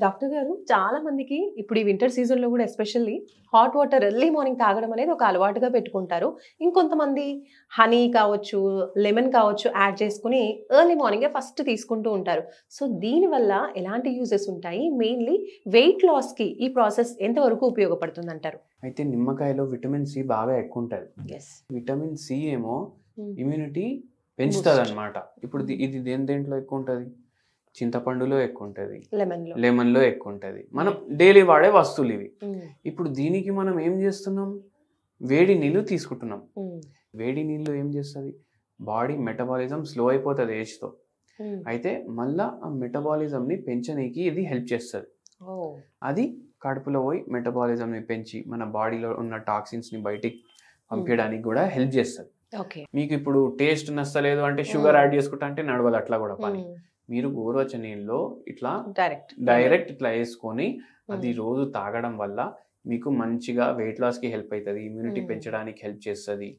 Doctor గారు చాలా మందికి ఇప్పుడు ఈ వింటర్ సీజన్ లో కూడా especially hot water early morning తాగడం అనేది ఒక అలవాటుగా పెట్టుకుంటారు. ఇంకొంతమంది హనీ కావచ్చు, లెమన్ కావచ్చు యాడ్ చేసుకుని ఎర్లీ మార్నింగే ఫస్ట్ తీసుకుంటూ ఉంటారు. సో దీనివల్ల ఎలాంటి యూజెస్ ఉంటాయి? మెయిన్లీ వెయిట్ లాస్ కి ఈ ప్రాసెస్ ఎంతవరకు ఉపయోగపడుతుంది అంటారు? అయితే నిమ్మకాయలో విటమిన్ సి బాగా ఎక్కువ ఉంటుంది. ఎస్. విటమిన్ సి ఏమో ఇమ్యూనిటీ పెంచుతుంది అనమాట. ఇప్పుడు ఇది దేంట్లో ఎక్కువ ఉంటుంది? చింతపండులో ఎక్కువ ఉంటుంది, లెమన్లో ఎక్కువ ఉంటుంది. మనం డైలీ వాడే వస్తువులు ఇవి. ఇప్పుడు దీనికి మనం ఏం చేస్తున్నాం? వేడి నీళ్ళు తీసుకుంటున్నాం. వేడి నీళ్ళు ఏం చేస్తుంది? బాడీ మెటబాలిజం స్లో అయిపోతుంది ఏజ్తో. అయితే మళ్ళా ఆ మెటబాలిజంని పెంచనీకి ఇది హెల్ప్ చేస్తుంది. అది కడుపులో పోయి మెటబాలిజంని పెంచి మన బాడీలో ఉన్న టాక్సిన్స్ని బయటికి పంపించడానికి కూడా హెల్ప్ చేస్తుంది. మీకు ఇప్పుడు టేస్ట్ నచ్చలేదు అంటే షుగర్ యాడ్ చేసుకుంటా అంటే నడవదు, అట్లా కూడా పని. మీరు గోరువెచ్చని నీళ్ళలో ఇట్లా డైరెక్ట్ ఇట్లా వేసుకొని అది రోజు తాగడం వల్ల మీకు మంచిగా వెయిట్ లాస్కి హెల్ప్ అవుతుంది, ఇమ్యూనిటీ పెంచడానికి హెల్ప్ చేస్తుంది.